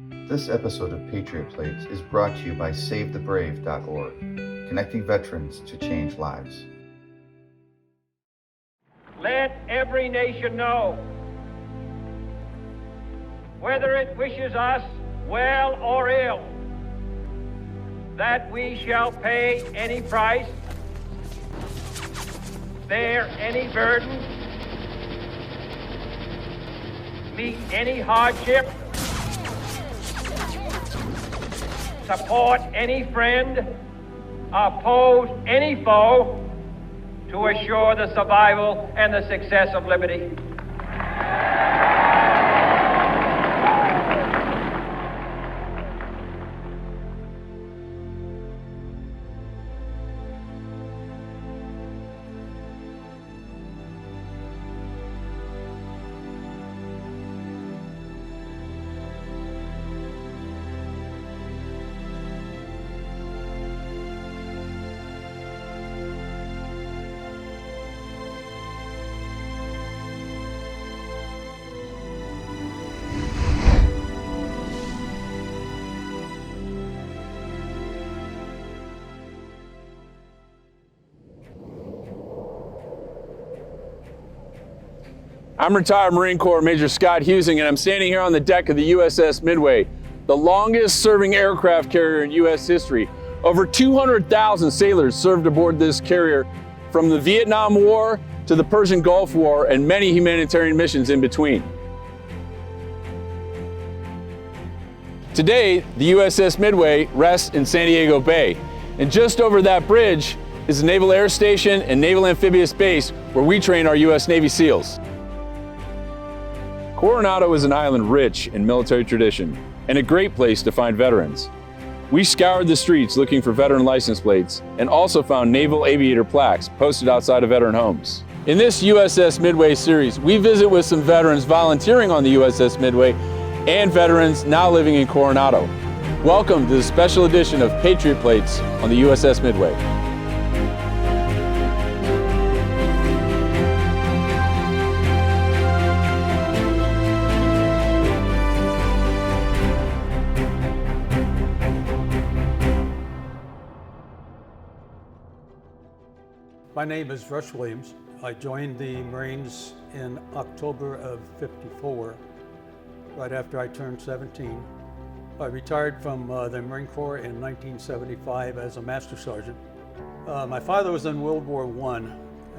This episode of Patriot Plates is brought to you by SaveTheBrave.org, connecting veterans to change lives. Let every nation know, whether it wishes us well or ill, that we shall pay any price, bear any burden, meet any hardship, support any friend, oppose any foe, to assure the survival and the success of liberty. I'm retired Marine Corps Major Scott Husing, and I'm standing here on the deck of the USS Midway, the longest serving aircraft carrier in U.S. history. Over 200,000 sailors served aboard this carrier from the Vietnam War to the Persian Gulf War and many humanitarian missions in between. Today, the USS Midway rests in San Diego Bay, and just over that bridge is the Naval Air Station and Naval Amphibious Base where we train our U.S. Navy SEALs. Coronado is an island rich in military tradition and a great place to find veterans. We scoured the streets looking for veteran license plates and also found naval aviator plaques posted outside of veteran homes. In this USS Midway series, we visit with some veterans volunteering on the USS Midway and veterans now living in Coronado. Welcome to the special edition of Patriot Plates on the USS Midway. My name is Rush Williams. I joined the Marines in October of '54, right after I turned 17. I retired from the Marine Corps in 1975 as a Master Sergeant. My father was in World War I,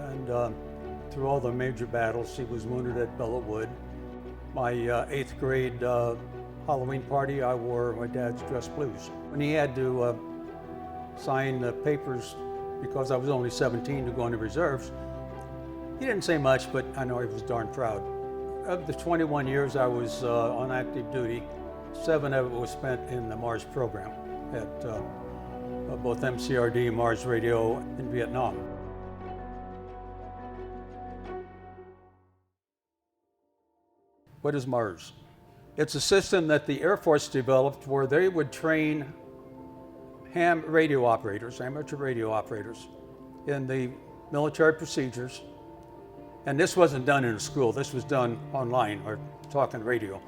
and through all the major battles, he was wounded at Belleau Wood. My 8th grade Halloween party, I wore my dad's dress blues. When he had to sign the papers because I was only 17 to go into reserves, he didn't say much, but I know he was darn proud. Of the 21 years I was on active duty, 7 of it was spent in the Mars program at both MCRD, Mars Radio in Vietnam. What is Mars? It's a system that the Air Force developed where they would train ham radio operators, amateur radio operators, in the military procedures. And this wasn't done in a school, this was done online or talking radio.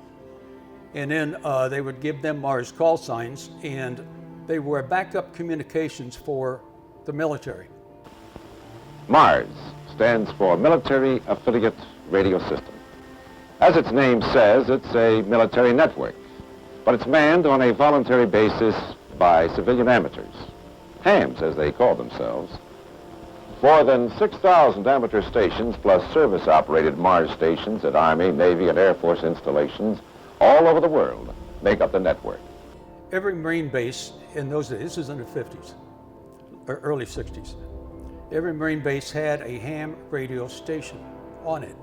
And then they would give them Mars call signs, and they were backup communications for the military. MARS stands for Military Affiliate Radio System. As its name says, it's a military network, but it's manned on a voluntary basis by civilian amateurs, hams as they call themselves. More than 6,000 amateur stations plus service-operated Mars stations at Army, Navy, and Air Force installations all over the world make up the network. Every Marine base in those days, this is in the 50s, or early 60s, every Marine base had a ham radio station on it.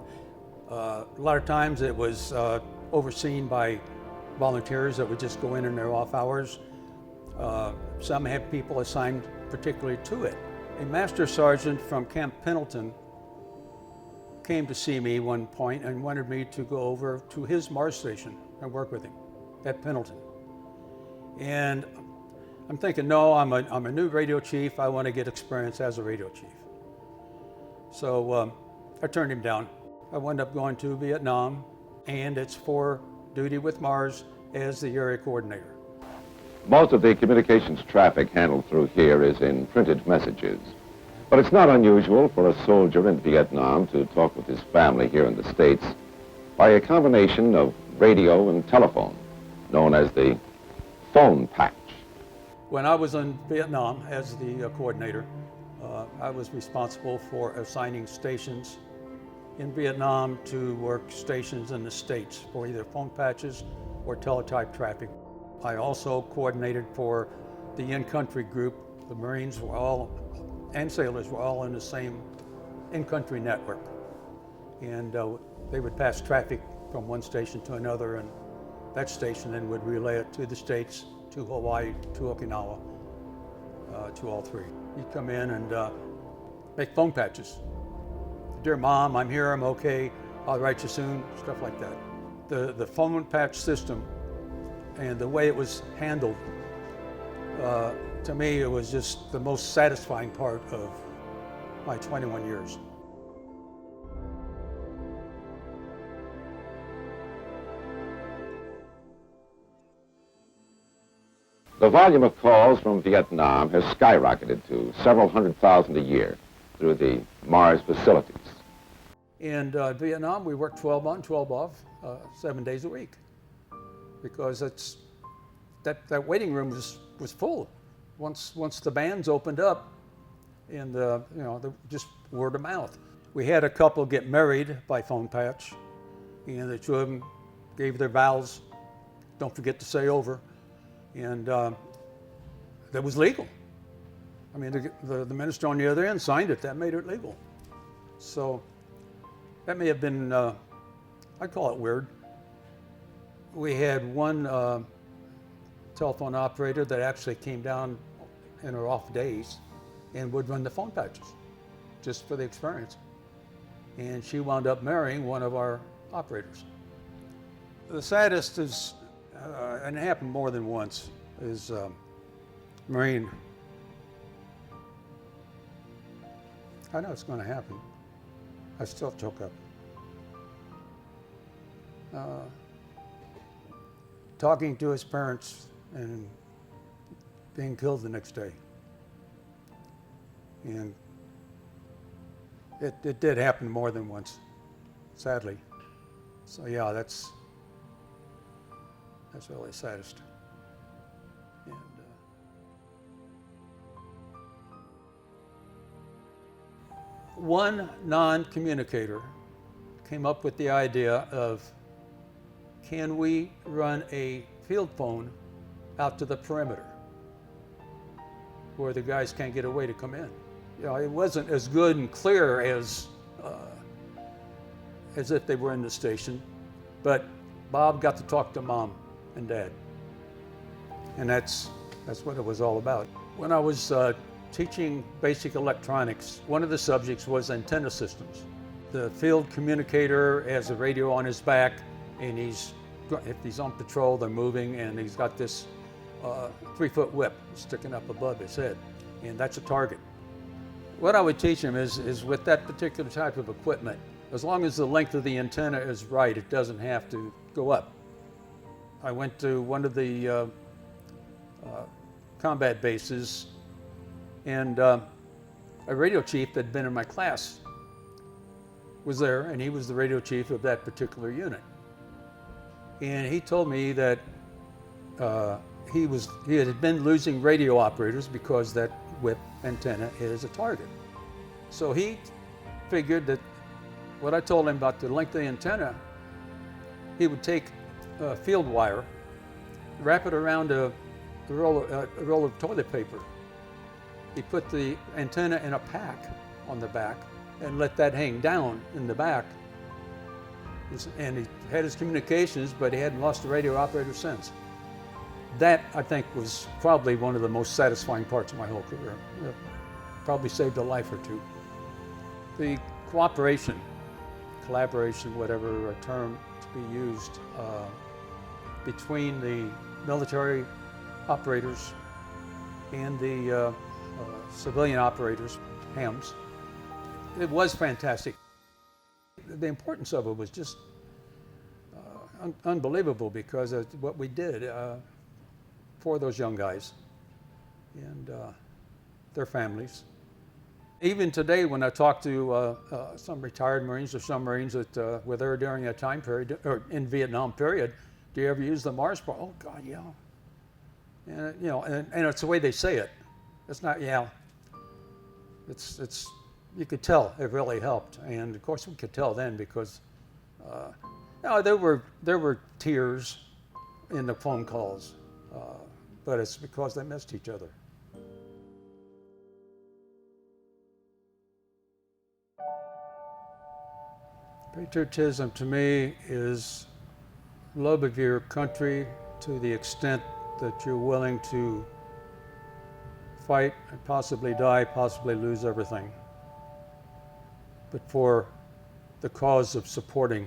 A lot of times it was overseen by volunteers that would just go in their off hours. Some had people assigned particularly to it. A Master Sergeant from Camp Pendleton came to see me one point and wanted me to go over to his Mars station and work with him at Pendleton. And I'm thinking, no, I'm a new radio chief. I want to get experience as a radio chief. So I turned him down. I wound up going to Vietnam, and it's for duty with Mars as the area coordinator. Most of the communications traffic handled through here is in printed messages. But it's not unusual for a soldier in Vietnam to talk with his family here in the States by a combination of radio and telephone, known as the phone patch. When I was in Vietnam as the coordinator, I was responsible for assigning stations in Vietnam to work stations in the States for either phone patches or teletype traffic. I also coordinated for the in-country group. The Marines were all, and sailors were all in the same in-country network. And they would pass traffic from one station to another, and that station then would relay it to the States, to Hawaii, to Okinawa, to all three. He'd come in and make phone patches. Dear Mom, I'm here, I'm okay, I'll write you soon, stuff like that. The phone patch system and the way it was handled, to me, it was just the most satisfying part of my 21 years. The volume of calls from Vietnam has skyrocketed to several 100,000 a year through the Mars facilities. In Vietnam, we worked 12 on, 12 off, 7 days a week, because that waiting room was full. Once the bands opened up, and just word of mouth. We had a couple get married by phone patch, and the two of them gave their vows. Don't forget to say over. And that was legal. I mean, the minister on the other end signed it. That made it legal. So that may have been, I'd call it weird. We had one telephone operator that actually came down in her off days and would run the phone patches just for the experience. And she wound up marrying one of our operators. The saddest is, and it happened more than once, is Marine. I know it's going to happen. I still choke up. Talking to his parents and being killed the next day. And it did happen more than once, sadly. So yeah, that's really saddest. And one non-communicator came up with the idea of, can we run a field phone out to the perimeter where the guys can't get away to come in? It wasn't as good and clear as if they were in the station, but Bob got to talk to Mom and Dad, and that's what it was all about. When I was teaching basic electronics, one of the subjects was antenna systems. The field communicator has a radio on his back, and if he's on patrol, they're moving, and he's got this 3-foot whip sticking up above his head, and that's a target. What I would teach him is with that particular type of equipment, as long as the length of the antenna is right, it doesn't have to go up. I went to one of the combat bases, and a radio chief that had been in my class was there, and he was the radio chief of that particular unit. And he told me that he had been losing radio operators because that whip antenna is a target. So he figured that what I told him about the length of the antenna, he would take field wire, wrap it around a roll of toilet paper. He put the antenna in a pack on the back and let that hang down in the back. And he had his communications, but he hadn't lost a radio operator since. That, I think, was probably one of the most satisfying parts of my whole career. It probably saved a life or two. The cooperation, collaboration, whatever term to be used, between the military operators and the civilian operators, hams, it was fantastic. The importance of it was just unbelievable because of what we did for those young guys and their families. Even today, when I talk to some retired Marines or some Marines that were there during that time period, or in Vietnam period, do you ever use the Mars bar? Oh God, yeah. And you know, and it's the way they say it. It's not, yeah. It's you could tell it really helped, and of course we could tell then because you know, there were tears in the phone calls, but it's because they missed each other. Patriotism to me is love of your country to the extent that you're willing to fight and possibly die, possibly lose everything, but for the cause of supporting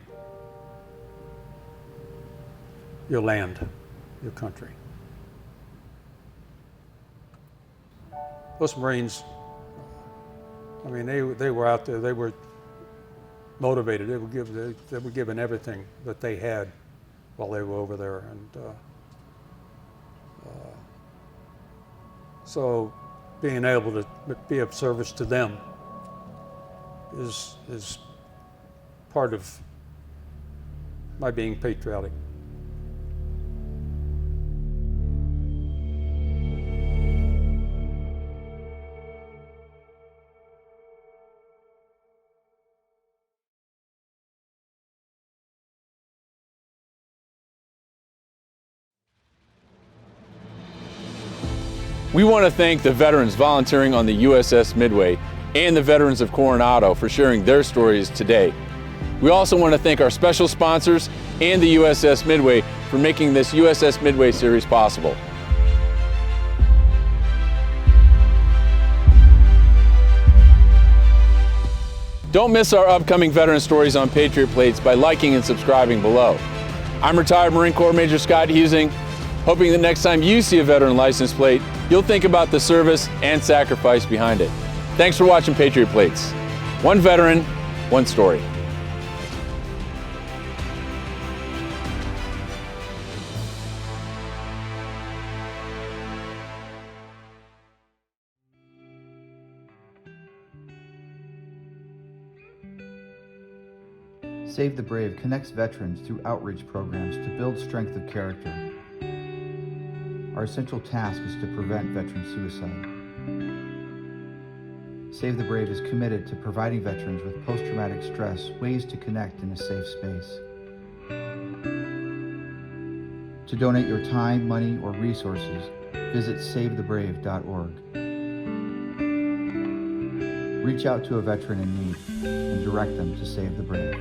your land, your country. Those Marines, I mean, they were out there, they were motivated, they were given everything that they had while they were over there, and so being able to be of service to them is part of my being patriotic. We want to thank the veterans volunteering on the USS Midway and the veterans of Coronado for sharing their stories today. We also want to thank our special sponsors and the USS Midway for making this USS Midway series possible. Don't miss our upcoming veteran stories on Patriot Plates by liking and subscribing below. I'm retired Marine Corps Major Scott Husing, hoping that next time you see a veteran license plate, you'll think about the service and sacrifice behind it. Thanks for watching Patriot Plates. One veteran, one story. Save the Brave connects veterans through outreach programs to build strength of character. Our essential task is to prevent veteran suicide. Save the Brave is committed to providing veterans with post-traumatic stress ways to connect in a safe space. To donate your time, money, or resources, visit SaveTheBrave.org. Reach out to a veteran in need and direct them to Save the Brave.